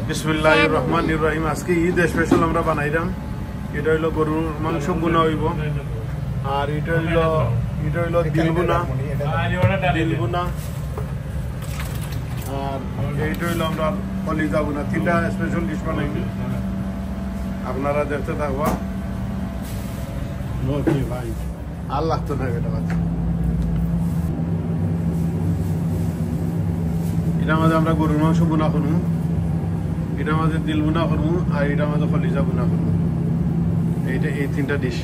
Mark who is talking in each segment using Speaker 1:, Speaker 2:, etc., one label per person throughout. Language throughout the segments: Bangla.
Speaker 1: বিসমিল্লাহির রহমানির রহিম। আজকে ঈদ স্পেশাল আমরা বানাইলাম। এটা হইলো গরুর মাংস বুনা হইব, আর এটা হইলো দিল বুনা, আর এইটা হইলো আমরা কলিজা বুনা। তিনটা স্পেশাল ডিশ বানাইব, আপনারা দেখতে থাকবা। ভাই আর লাগতো না এটা বাচ্চা। এটা আমাদের আমরা গরুর মাংস বুনা করবো, এটা আমাদের দিল বুনা করবো, আর এটা আমাদের কলিজা বুনা করবো। এইটা এই তিনটা ডিশ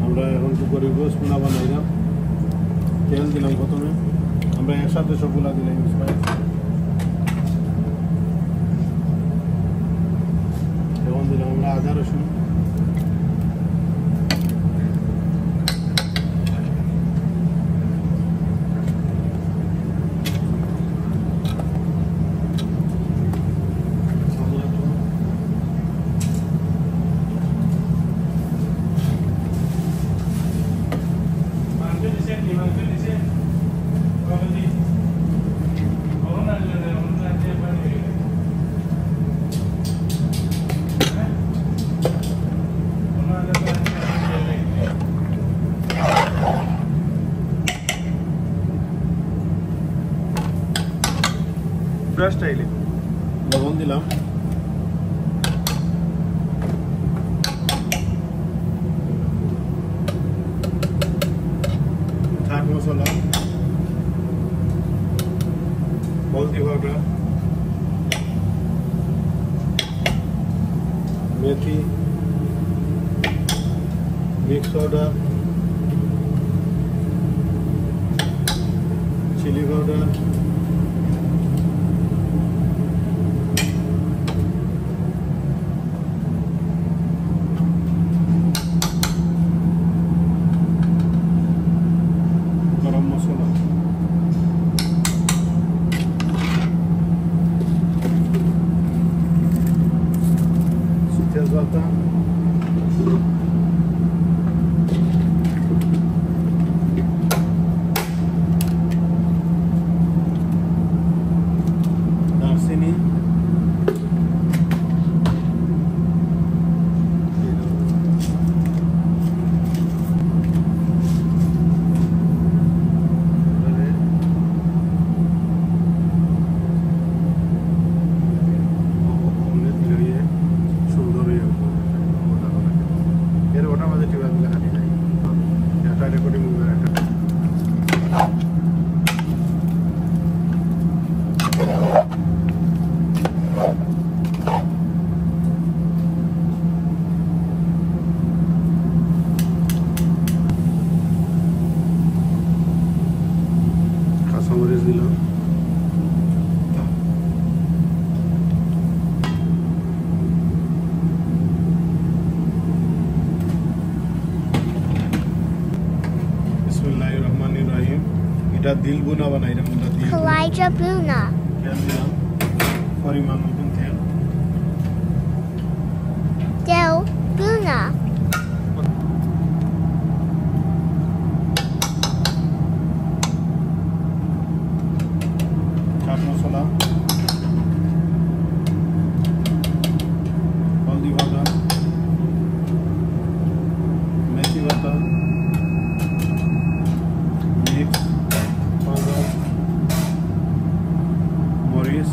Speaker 1: আমরা এখন গরুর গোশ বুনা বানাইলাম। তেল দিলাম প্রথমে, আমরা একসাথে সবগুলা দিলাম। এখন দিলাম আমরা আদা রসুন, স্টাইলে লবণ দিলাম, চাট মশলা, হলদি পাউডার, মেথি, মিক্স পাউডার, চিলি পাউডার, তেজপাতা, দারচিনি, কাঁচামরিচ দিলাম, বিসমিল্লাহির রহমানির রহিম। এটা দিল বুনা বানাইলাম।
Speaker 2: কলিজা বুনা
Speaker 1: দিলাম পরিমাণ মতন তেল,
Speaker 2: দিল বুনা,
Speaker 1: চাট মশলা, হলদি পাউডার, মেথি পাতা, মিক্স পাউডার, মরিচ,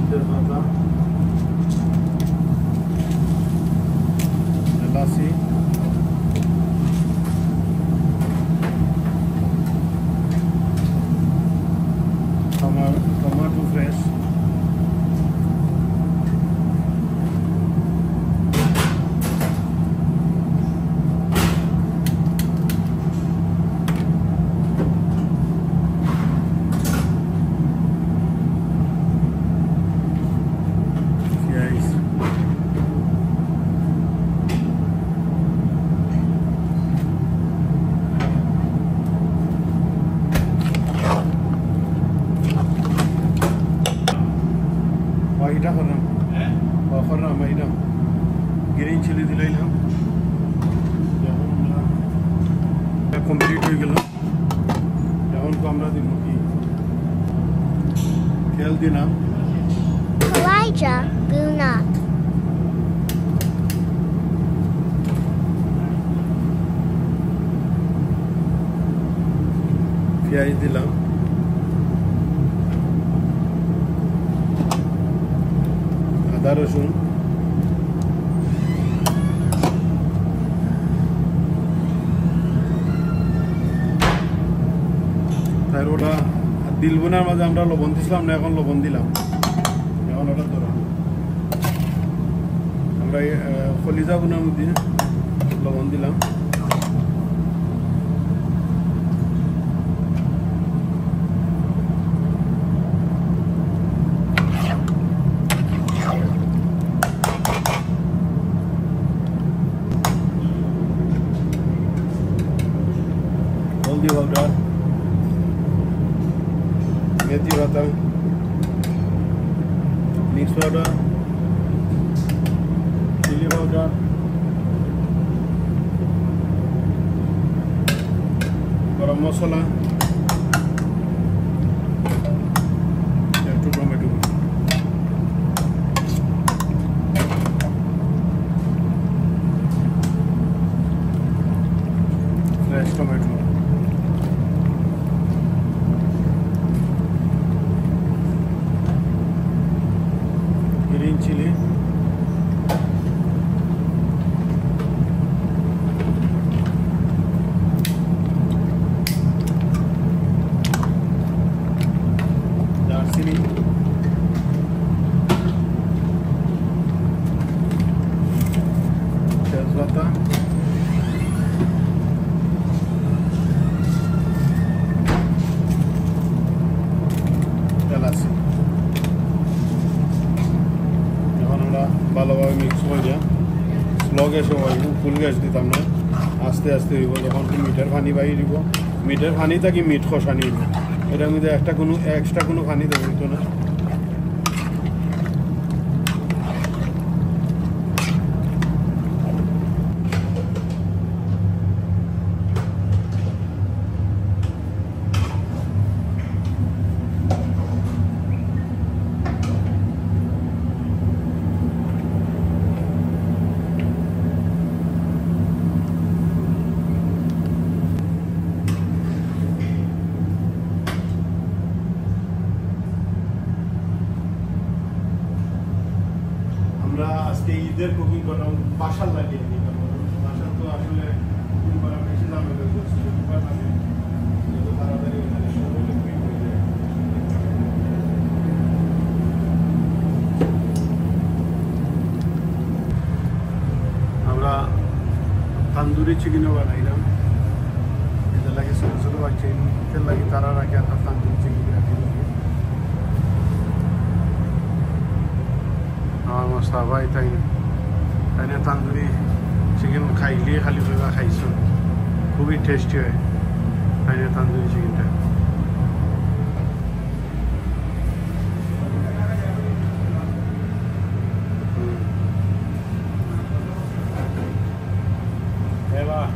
Speaker 1: তেজপাতা, এলাচি, টমেটো ফ্রেশ, পেঁয়াজ, এটা করলাম করলাম এটা গ্রিন চিলি দিলাইলাম কমপ্লিট হয়ে গেল এখন আমরা দিব কি তেল দিলাম
Speaker 2: Elijah Buna.
Speaker 1: পেঁয়াজ দিলাম আদা রসুন তার ওটা দিলবোনার মাঝে আমরা লবণ দিছিলাম না এখন লবণ দিলাম এখন ওটা ধরো আমরা কলিজা বোনার মধ্যে লবণ দিলাম हल्दी पाउडर मेथी पाता मिक्स पाउडर चिली पाउडर गरम मसला একটু tomato fresh tomato green chili darsini tezpata এলাচি ভালোভাবে মিক্স হয়ে যায় স্লো গ্যাসে হইব ফুল গ্যাস দিতাম না আস্তে আস্তে হইব যখন মিটের পানি বাইরে দিব মিটের পানি থাকি মিট খসানি হইব এটার মধ্যে এক্সট্রা কোনো পানি দেবো হইতো না আমরা আজকে ঈদের কুকিং করলাম বাসার লাগিয়ে নিই বাসার তো আসলে কুকিং করা বেশি দামে তাড়াতাড়ি আমরা তান্দুরি চিকেনও বানাইলাম এদের লাগে ছোটো ছোটো বাচ্চা এদের লাগে তারা রাখে আর তান্দুরি চিকেন রাখি আমার মোস্তাফা তাই তান্দুরি চিকেন খাইলে খালি ভাবে খাইছো খুবই টেস্টি হয় তাই তান্দুরি চিকেনটা এবার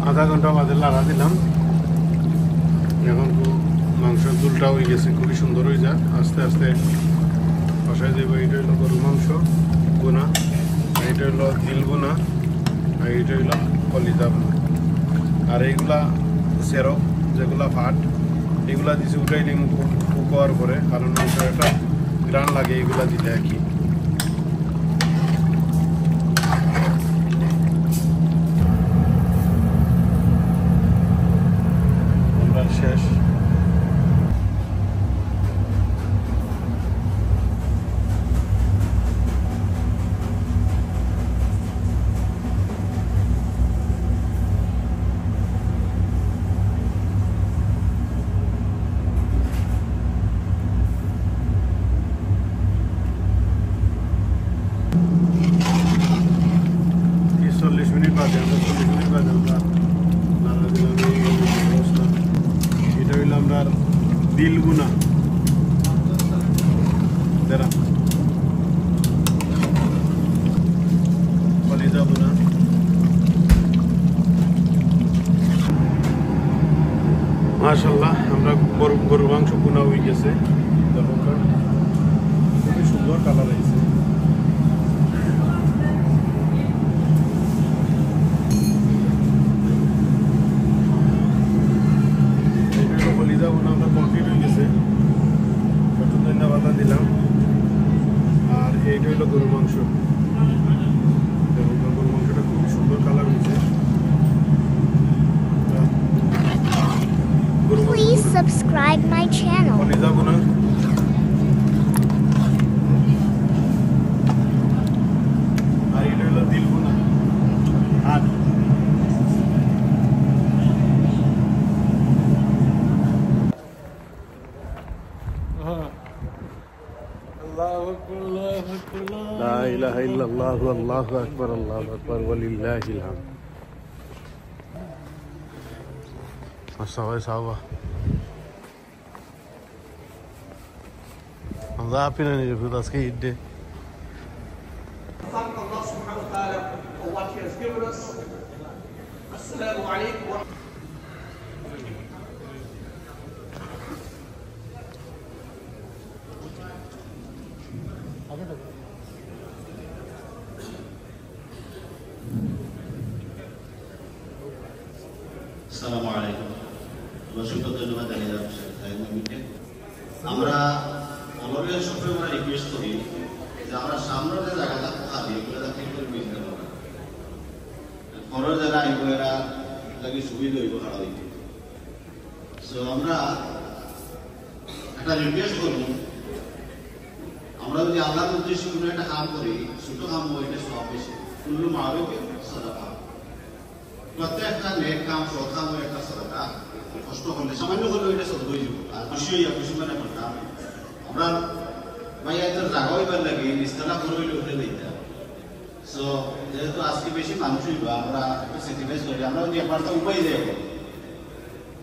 Speaker 1: আধা ঘন্টা বাদে লাড়া দিলাম এখন মাংসের দুলটা হয়ে গেছে খুবই সুন্দর হয়ে যায় আস্তে আস্তে কষাই দেবো এটা হলো গরু মাংস বোনা এটা হলো দিল বোনা আর এটা হলো কলিজা বোনা আর এইগুলা সেরো যেগুলা ফাট এগুলা দিছে উঠাই দিই কুকার করে কারণ একটা গ্রান লাগে এগুলা দিলে আর কি কাজ আমরা নাড়া দিলাম এই অবস্থা। এটা হইল আমরা দিল গুনা দেরা কলিজা গুনা। মাশাআল্লাহ আমরা গরুর মাংস গুনা হয়ে গেছে, খুবই সুন্দর কালার হয়েছে। কলিজা গুনা আমরা কমপ্লিট হয়ে গেছে, একটু ধন্যবাদ দিলাম। আর এইটা হইলো গরুর মাংস, গরুর মাংসটা খুবই সুন্দর কালার হয়েছে।
Speaker 2: Please subscribe my channel.
Speaker 1: কলিজা গুনা আর এটা হইলো দিল গুনা। আর لا إله إلا الله والله أكبر الله أكبر ولله الحمد. Sawa. Allah apina ni je futas ke idde.
Speaker 3: Thank Allah subhanahu wa ta'ala for what He has given us. Assalamu alaikum.
Speaker 4: আসসালামু আলাইকুম। অসংখ্য ধন্যবাদ জানিয়ে যাচ্ছি। আমরা অলরেডি সবসময় আমরা রিকোয়েস্ট করি যে আমরা সামনের যে জায়গাটা খালি এগুলো ঠিক করে বুঝতে পারবো। ঘরের যারা আইব এরা লাগে সুবিধা হইব খাওয়া দিতে। সো আমরা একটা রিকোয়েস্ট করব, আমরা যদি আল্লাহর উদ্দেশ্যে কোনো একটা কাম করি, ছোট কাম এটা সব বেশি কুল্লু মারুফিন সাদাকা। প্রত্যেকটা নেক কাম সৎ কাম একটা সাদাকা। কষ্ট করলে সামান্য হলেও এটা সদ হয়ে যাব। আর খুশি হইয়া খুশি মানে করতাম আমরা ভাই এদের জায়গা হইবার লাগে নিস্তালা করে হইলে উঠে দিতাম। সো যেহেতু আজকে বেশি মানুষ হইবা আমরা একটু স্যাক্রিফাইস করি। আমরা যদি একবার তো উপায় যাই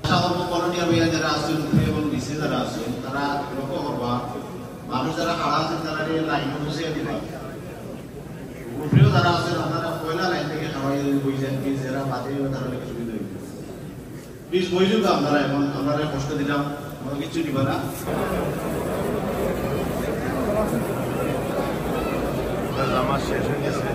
Speaker 4: সাধারণ করণীয় ভাইয়া যারা আছেন উপরে এবং নিচে যারা আছেন তারা লক্ষ্য করবা, মানুষ যারা খাড়া আছেন তারা লাইনে বসিয়ে দিবা। উপরেও যারা আছেন আপনারা পয়লা লাইন থেকে খাওয়াই বই যান, যারা বাদে তারা সুবিধা হইবে। প্লিজ বই যাবো আপনারা, এখন আপনারা কষ্ট দিলাম, আমরা কিচ্ছু দিবা না।
Speaker 1: আমার শেষ হয়ে গেছে।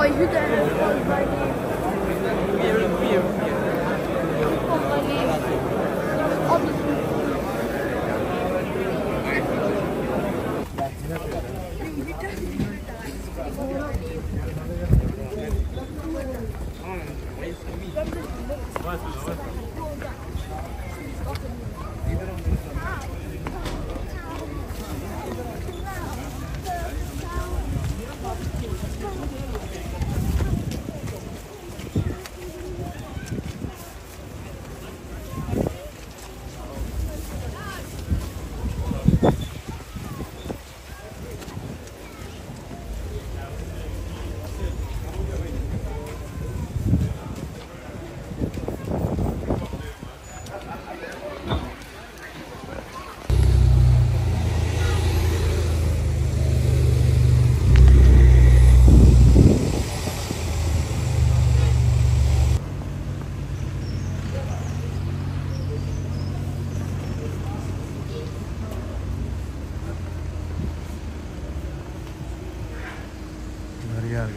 Speaker 2: Oj, hur är det?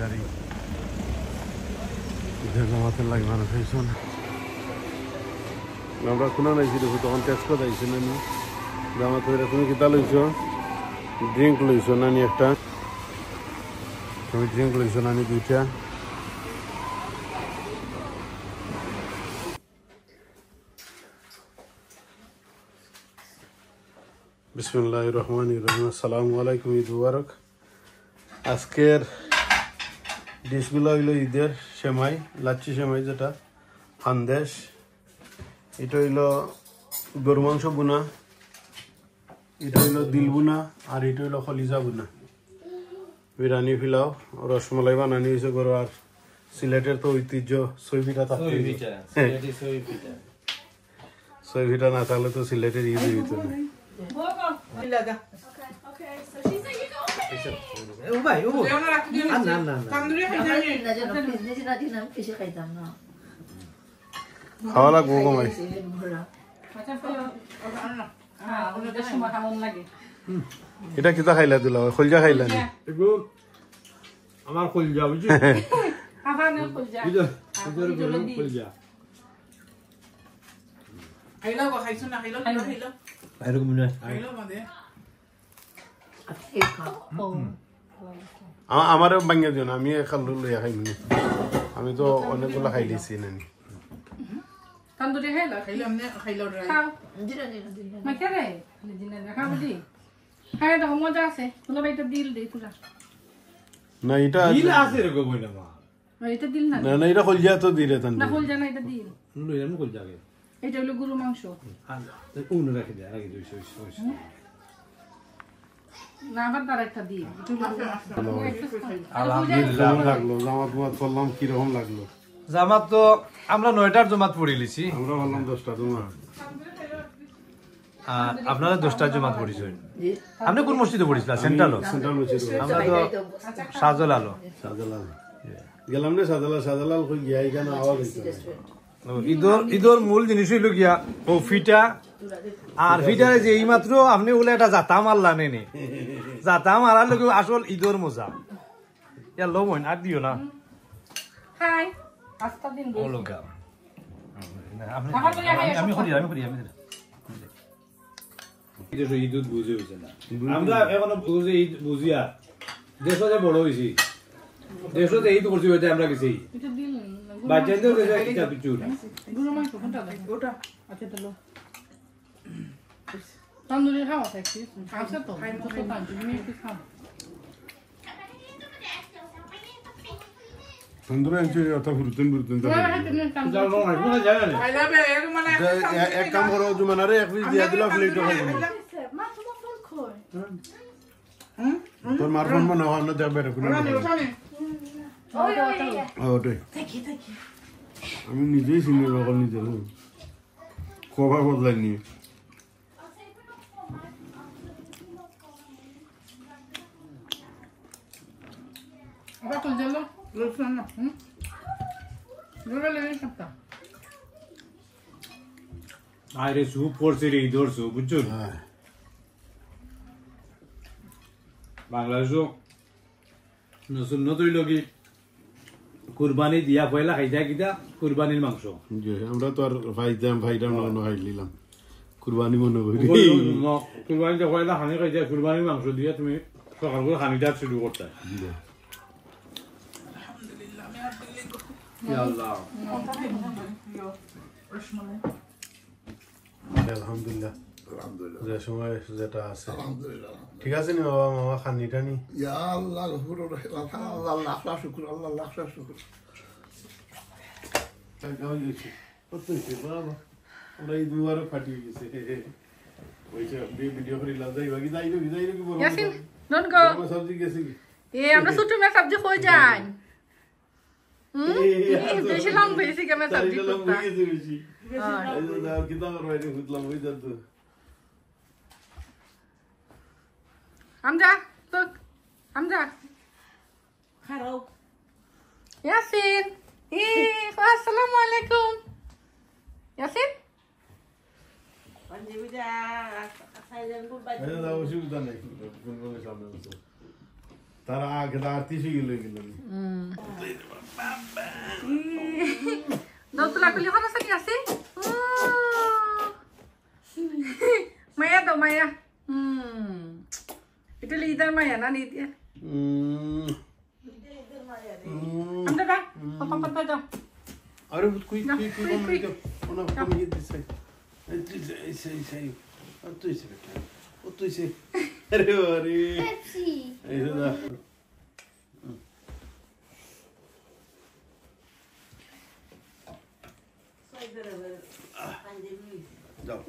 Speaker 2: গাড়ি জামাতে লাগে মানুষ হয়েছে না। আমরা কোনো নাইছি দেখো তখন টেস্ট করে যাইছি না নি জামাত হয়ে। তুমি কিতা লইছ? ড্রিঙ্ক লইছ নানি একটা? তুমি ড্রিঙ্ক লইছ নানি দুইটা? বিসমিল্লাহির রহমানির রহিম। আসসালামু আলাইকুম, ঈদ মুবারক। আজকের ডিশগুলো হইলো ঈদের সেমাই, লাচ্ছি সেমাই যেটা খানদেশ, এটা হইল গরু মাংস বুনা, এটা হইল দিল বুনা, আর এটা হইল খলিজা বুনা। বিরিয়ানি ফিলাও রসমালাই বানানি হয়েছে গরু। আর সিলেটের তো ঐতিহ্য সই পিঠা থাকতে, সই পিঠা না থাকলে তো সিলেটের ঈদ হইতো না। খাওয়া লাগবো কমাই। এটা কিতা খাইলা দিলা? খলজা খাইলা নি?
Speaker 5: আমার কলজা বুঝছো?
Speaker 2: আমারও বাঙ্গা দিও না, আমি খালো লইয়া খাইনি। আমি তো অনেকগুলো খাই দিছি নানি।
Speaker 6: তন্দুরি খাইলা খাইলো খাও মা কে রে দিনা খাও দি খাই দাও মজা আছে তুলা বাইটা দিল দে তুলা
Speaker 2: না এটা
Speaker 5: দিল আছে রে কই না মা
Speaker 6: এটা দিল না
Speaker 2: না এটা খলজা তো দিরে তান
Speaker 6: না খোল জানা এটা দিল
Speaker 5: লই আমি কলজা গে
Speaker 6: এটা হলো গরু মাংস
Speaker 5: উন রাখি দে ওই
Speaker 6: না আবার তার একটা দিল
Speaker 2: আলহামদুলিল্লাহ লাগলো। জামাত মাত করলাম, কিরকম লাগলো?
Speaker 5: জামাত তো আমরা 9টার জামাত পড়ি লিছি,
Speaker 2: আমরা বললাম 10টা তোমার।
Speaker 5: আর আপনারা 10টার জামাত পড়িছেন। আপনি কোন মসজিদে পড়িছিলেন? সেন্ট্রাল
Speaker 2: সেন্ট্রাল মসজিদ।
Speaker 5: আমরা তো শাহজালাল
Speaker 2: শাহজালাল গেলাম রে। শাহজালাল কই গিয়া এখানে আওয়াজ হইছে।
Speaker 5: ঈদর মূল জিনিস হইল গিয়া ও ফিটা। আর ফিটারে যে এইমাত্র আপনি বলে একটা জাতা মারলা নেনে, জাতা মারার লোক আসল ঈদর মজা। ইয়া লো মইন আর দিও না
Speaker 6: হাই আস্তা দিন
Speaker 5: ও লোক আমি করি ঈদ বুঝে হয়েছে না। আমরা এখন বুঝে ঈদ বুঝিয়া দেশে বড় হয়েছি, দেশে ঈদ করছি হইতে আমরা গেছি
Speaker 6: এটা দিল
Speaker 5: বাচ্চাদের দেশে কিতা কিছু না।
Speaker 6: গরু মাংস কোনটা ওটা আচ্ছা তাহলে তন্দুরি খাওয়া থাকছি আছে তো খাই তো তন্দুরি একটু খাও
Speaker 2: তন্দুরি আনছি অত ফুরতেন এক কাম করো জুমানারে এক পিস দিয়া দিলা প্লেটও খাইব না। তোর মার ফোন মনে হয় না যাবে রে কোনো। ওটাই আমি নিজেই চিনি লগল নিজে কভার বদলাই নিয়ে
Speaker 6: আবার তো জেলো লোকসান না লোলে সবটা
Speaker 5: আরে সুপ করছে রে ঈদর সুপ বুঝছো? বাংলাদেশও নতুন লোক কুরবানি দিয়া পয়লা খাইতা কিতা কুরবানির মাংস।
Speaker 2: আমরা তো আর ভাইটাম না খাই নিলাম কুরবানি মনে করি।
Speaker 5: কুরবানিতে পয়লা খানি খাইতা কুরবানির মাংস দিয়া তুমি সকাল করে খানিটা শুরু করতে।
Speaker 2: আলহামদুলিল্লাহ যে সময় যেটা আছে ঠিক আছে নি বাবা মামা খানিটা নি আমরা এই দুবারও ফাটিয়ে গেছে ভিডিও করে যাইবা কি যাইলো কি
Speaker 6: ইয়াসিন ডোন্ট গো
Speaker 2: সবজি গেছে কি
Speaker 6: আমরা ছোট মে সবজি কই যাই বেশি লং বেশি কে মে সবজি করতা আমজা তো আমজা
Speaker 7: Hello.
Speaker 6: ইয়াসিন আসসালামু আলাইকুম ইয়াসিন
Speaker 2: তারা আগে আরতি শিখে গেল
Speaker 6: Doutor Culi, olha essa aqui assim. Maya daw, Maya. Ito leader Maya, nani dia. Anda ba? Papapatay daw.
Speaker 2: Are kuy ona kami disay. Sai. Ato ise beta. Ato ise. Are. Pepsi. Ito da. যাও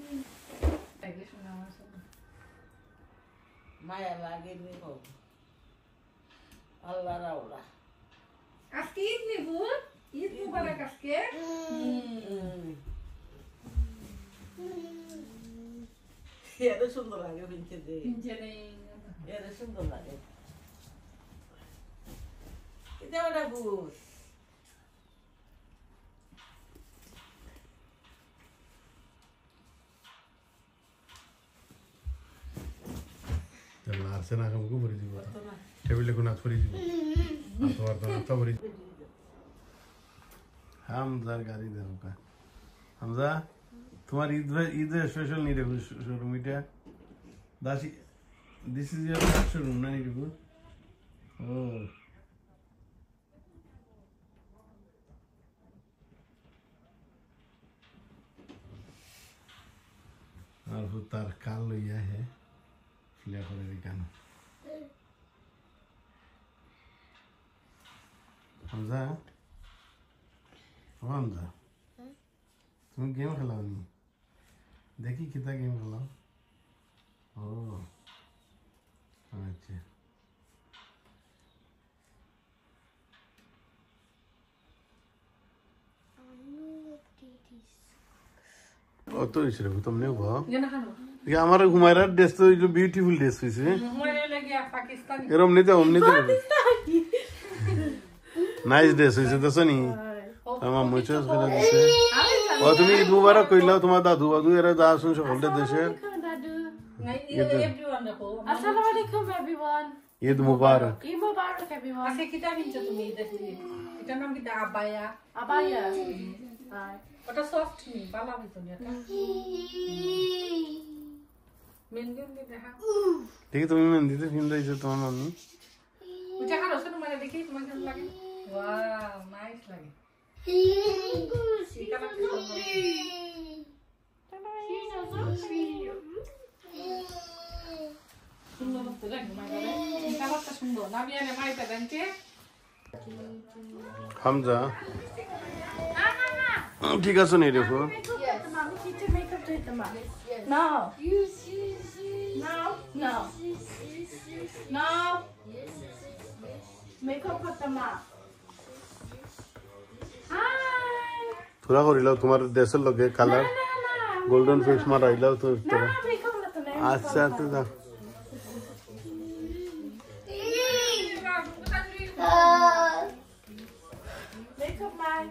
Speaker 7: মায়া লাগে নি হোক আল্লাহ রাওলা
Speaker 6: আজকে ঈদ নিবু ঈদ মুবারক আজকে
Speaker 7: এত সুন্দর লাগে বিনতে দে এত সুন্দর লাগে এটা ওটা বুঝ
Speaker 2: আসছে না কামকে ভরে দিব টেবিলে কোন হাত ভরে দিব হাত ভরে হামজার গাড়ি দেখো কা হামজা তোমার ঈদ স্পেশাল নি দেখো শোরুম এটা দাসি দিস ইজ ইয়োর শোরুম না নি দেখো ও আর তার কাল লইয়া হে ফ্লে করে দিকানো হামজা হামজা তুমি গেম খেলাও নি দেখি কিতা গেম খেলাও ও আচ্ছা অত হয়েছে রে তুমি ভাও আমার ঘুমাইরার ড্রেস তো বিউটিফুল ড্রেস হয়েছে এরম নিতে অমনিতে নাইস ড্রেস হয়েছে দেখো নি আমার মুচস করে দিছে ও তুমি ঈদ মুবারক কইলাও তোমার দাদু বাদু এরা যা আসুন সকলটা দেশের
Speaker 6: Assalamualaikum everyone.
Speaker 2: ঈদ মুবারক
Speaker 6: Eid Mubarak everyone.
Speaker 8: Asal kita minta tu ni dari kita nam kita abaya.
Speaker 6: Abaya.
Speaker 8: Otak soft ni, bala itu ni kan. Mending ni dah.
Speaker 2: ঠিক তুমি মেহেন্দিতে ফিল্ম দিয়েছো তোমার mummy
Speaker 8: Ucap kan rasa tu mana dekit macam lagi. Wow, nice lagi. Kita nak সুন্দর হচ্ছে দেখ কালারটা সুন্দর নামি আনে মাইটা দেনকে
Speaker 2: হামজা ঠিক আছে নি দেখো
Speaker 6: Mommy, teach her makeup to the mom. No. No. No. No. Makeup with the mom. Hi.
Speaker 2: থোড়া করিলাও তোমার দেশের লগে কালার গোল্ডেন ফেস মারাইলাও তো
Speaker 6: No, makeup with the name.
Speaker 2: আচ্ছা আচ্ছা দাও
Speaker 6: Makeup man.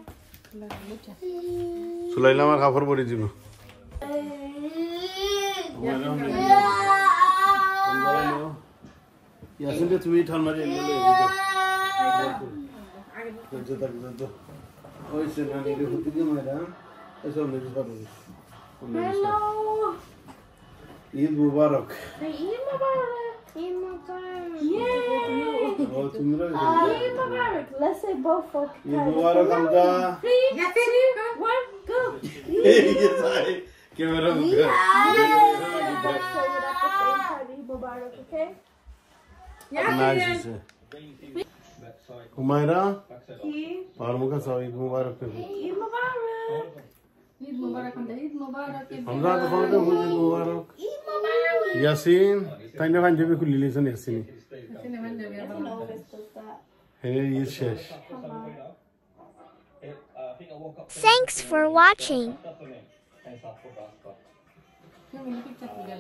Speaker 2: সুলাইলা আমার কাপড় পরে দিব ইয়াসিন তুমি ঠান মারি এলে ওই সে না নিলে হতে কি ম্যাডাম এসব নিতে পারবে
Speaker 6: Hello.
Speaker 2: ঈদ মুবারক
Speaker 6: Eid Mubarak. Eid Mubarak. Yay.
Speaker 2: ও তোমরা
Speaker 6: Eid Mubarak. Let's say both for
Speaker 2: Eid Mubarak Hamza
Speaker 6: 3, 2, 1, go.
Speaker 2: Camera
Speaker 6: Let's say it at the same time. Eid Mubarak, okay?
Speaker 2: Nice Humaira
Speaker 6: Eid
Speaker 2: আর মুখে সব ঈদ মুবারক
Speaker 6: Mubarak.
Speaker 8: Eid Mubarak anda Eid Mubarak.
Speaker 2: Hamza তো বলতে ঈদ মুবারক
Speaker 6: Eid Mubarak.
Speaker 2: ইয়াসিন তাই না পাঞ্জাবি খুলে লিছেন Yasin
Speaker 8: Sini mana dia
Speaker 6: I don't know if it's just that.
Speaker 2: হ্যাঁ ঈদ শেষ
Speaker 9: Thanks for watching.
Speaker 8: Yang ini kita tinggal.